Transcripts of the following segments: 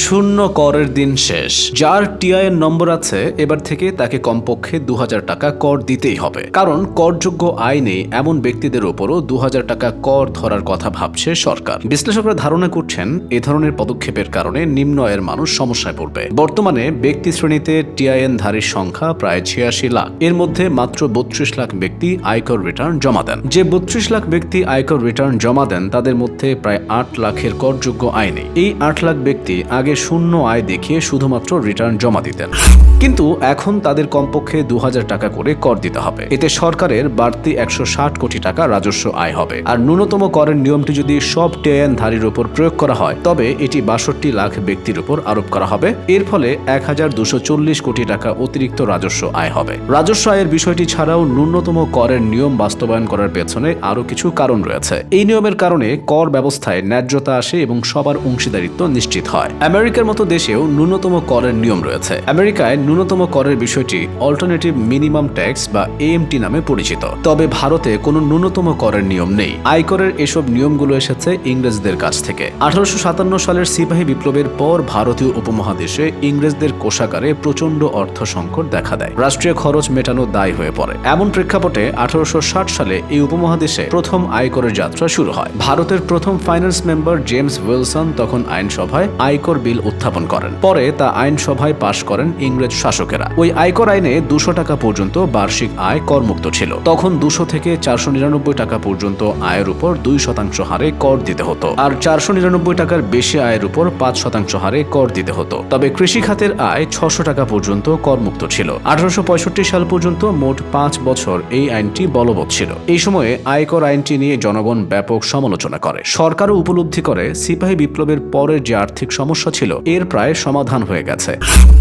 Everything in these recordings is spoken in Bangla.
শূন্য করের দিন শেষ। যার টিআইএন নম্বর আছে এবার থেকে তাকে কমপক্ষে ২০০০ টাকা কর দিতেই হবে, কারণ করযোগ্য আয় নেই এমন ব্যক্তিদের ওপরও ২০০০ টাকা কর ধরার কথা ভাবছে সরকার। বিশ্লেষকরা ধারণা করছেন এ ধরনের পদক্ষেপের কারণে নিম্ন আয়ের মানুষ সমস্যায় পড়বে। বর্তমানে ব্যক্তি শ্রেণীতে টিআইএনধারীর সংখ্যা প্রায় ৮৬ লাখ। এর মধ্যে মাত্র ৩২ লাখ ব্যক্তি আয়কর রিটার্ন জমা দেন। যে ৩২ লাখ ব্যক্তি আয়কর রিটার্ন জমা দেন তাদের মধ্যে প্রায় ৮ লাখের করযোগ্য আয় নেই। এই ৮ লাখ ব্যক্তি আগে শূন্য আয় দেখিয়ে শুধুমাত্র রিটার্ন জমা দিতেন, কিন্তু এখন তাদের কমপক্ষে ২০০০ টাকা করে কর দিতে হবে। এতে সরকারের বাড়তি ১৬০ কোটি টাকা রাজস্ব আয় হবে। আর ন্যূনতম করের নিয়মটি যদি সব টিআইএনধারীর উপর প্রয়োগ করা হয় তবে এটি ৬২ লাখ ব্যক্তির উপর আরোপ করা হবে। এর ফলে ১২৪০ কোটি টাকা অতিরিক্ত রাজস্ব আয় হবে। রাজস্ব আয়ের বিষয়টি ছাড়াও ন্যূনতম করের নিয়ম বাস্তবায়ন করার পেছনে আরও কিছু কারণ রয়েছে। এই নিয়মের কারণে কর ব্যবস্থায় ন্যায্যতা আসে এবং সবার অংশীদারিত্ব নিশ্চিত হয়। আমেরিকার মতো দেশেও ন্যূনতম করের নিয়ম রয়েছে। আমেরিকায় ন্যূনতম করের বিষয়টি অল্টারনেটিভ মিনিমাম ট্যাক্স বা এএমটি নামে পরিচিত। তবে ভারতে কোনো ন্যূনতম করের নিয়ম নেই। আয়করের এসব নিয়মগুলো এসেছে ইংরেজদের কাছ থেকে। ১৮৫৭ সালের সিপাহী বিপ্লবের পর ভারতীয় উপমহাদেশে ইংরেজদের কোষাগারে প্রচণ্ড অর্থ সংকট দেখা দেয়। রাষ্ট্রীয় খরচ মেটানো দায় হয়ে পড়ে। এমন প্রেক্ষাপটে ১৮৬০ সালে এই উপমহাদেশে প্রথম আয়করের যাত্রা শুরু হয়। ভারতের প্রথম ফাইন্যান্স মেম্বার জেমস উইলসন তখন আইনসভায় আয়কর বিল উত্থাপন করেন। পরে তা আইনসভায় পাশ করেন ইংরেজ শাসকেরা। ওই আয়কর আইনে ২০০ টাকা পর্যন্ত বার্ষিক আয় করমুক্ত ছিল। তখন ২০০ থেকে ৪৯৯ টাকা পর্যন্ত আয়ের উপর ২% হারে কর দিতে হতো, আর ৪৯৯ টাকার বেশি আয়ের উপর ৫% হারে কর দিতে হতো। তবে কৃষি খাতের আয় ৬০০ টাকা পর্যন্ত করমুক্ত ছিল। ১৮৬৫ সাল পর্যন্ত মোট ৫ বছর এই আইনটি বলবৎ ছিল। এই সময়ে আয়কর আইনটি নিয়ে জনগণ ব্যাপক সমালোচনা করে। সরকারও উপলব্ধি করে সিপাহী বিপ্লবের পরের যে আর্থিক সমস্যা ছিল এর প্রায় সমাধান হয়ে গেছে,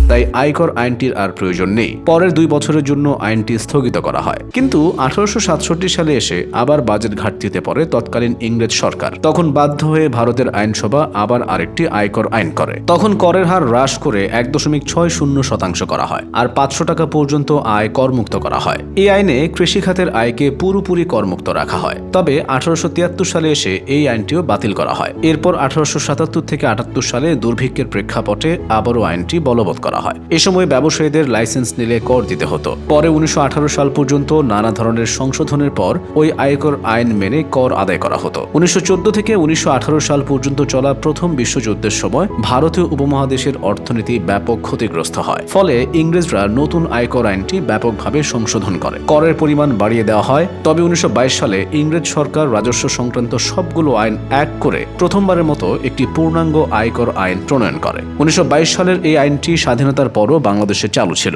তাই আয়কর আইনটির আর প্রয়োজন নেই। পরের ২ বছরের জন্য আইনটি স্থগিত করা হয়। কিন্তু ১৮৬৭ সালে এসে আবার বাজেট ঘাটতিতে পড়ে তৎকালীন ইংরেজ সরকার। তখন বাধ্য হয়ে ভারতের আইনসভা আবার আরেকটি আয়কর আইন করে। তখন করের হার হ্রাস করে ১.৬০% করা হয়, আর ৫০০ টাকা পর্যন্ত আয় করমুক্ত করা হয়। এই আইনে কৃষি খাতের আয়কে পুরোপুরি করমুক্ত রাখা হয়। তবে ১৮৭৩ সালে এসে এই আইনটিও বাতিল করা হয়। এরপর ১৮৭৭ থেকে ৭৮ সালে দুর্ভিক্ষের প্রেক্ষাপটে আবারও আইনটি বলবৎ করা হয়। এ সময় ব্যবসায়ীদের লাইসেন্স নিলে কর দিতে হতো। পরে ১৯১৮ সাল পর্যন্ত নানা ধরনের সংশোধনের পর ওই আয়কর আইন মেনে কর আদায় করা হতো। ১৯১৪ থেকে ১৯১৮ সাল পর্যন্ত চলা প্রথম বিশ্বযুদ্ধের সময় ভারতীয় উপমহাদেশের অর্থনীতি ব্যাপক ক্ষতিগ্রস্ত হয়। ফলে ইংরেজরা নতুন আয়কর আইনটি ব্যাপকভাবে সংশোধন করে করের পরিমাণ বাড়িয়ে দেওয়া হয়। তবে ১৯২২ সালে ইংরেজ সরকার রাজস্ব সংক্রান্ত সবগুলো আইন এক করে প্রথমবারের মতো একটি পূর্ণাঙ্গ আয়কর আইন প্রণয়ন করে। ১৯২২ সালের এই আইনটি স্বাধীনতার পরও বাংলাদেশে চালু ছিল।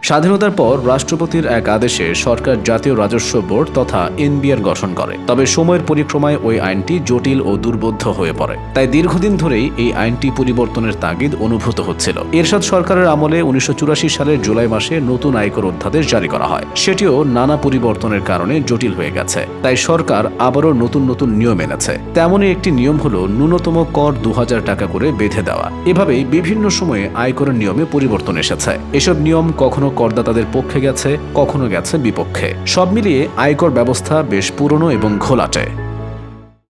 স্বাধীনতার পর রাষ্ট্রপতির এক আদেশে সরকার জাতীয় রাজস্ব বোর্ড তথা এনবিআর গঠন করে। তবে সময়ের পরিক্রমায় ওই আইনটি জটিল ও দুর্বোধ্য হয়ে পড়ে। তাই দীর্ঘদিন ধরেই এই আইনটি পরিবর্তনের তাগিদ অনুভূত হচ্ছিল। এরশাদ সরকারের আমলে ১৯৮৪ সালের জুলাই মাসে নতুন আয়কর অধ্যাদেশ জারি করা হয়। সেটিও নানা পরিবর্তনের কারণে জটিল হয়ে গেছে। তাই সরকার আবারও নতুন নতুন নিয়ম এনেছে। তেমনই একটি নিয়ম হলো ন্যূনতম কর ২০০০ টাকা করে বেঁধে দেওয়া। এভাবেই বিভিন্ন সময়ে আয়করের নিয়মে পরিবর্তন এসেছে। এসব নিয়ম কখনো করদাতাদের পক্ষে গেছে, কখনো গেছে বিপক্ষে। সব মিলিয়ে আয়কর ব্যবস্থা বেশ পুরনো এবং ঘোলাটে।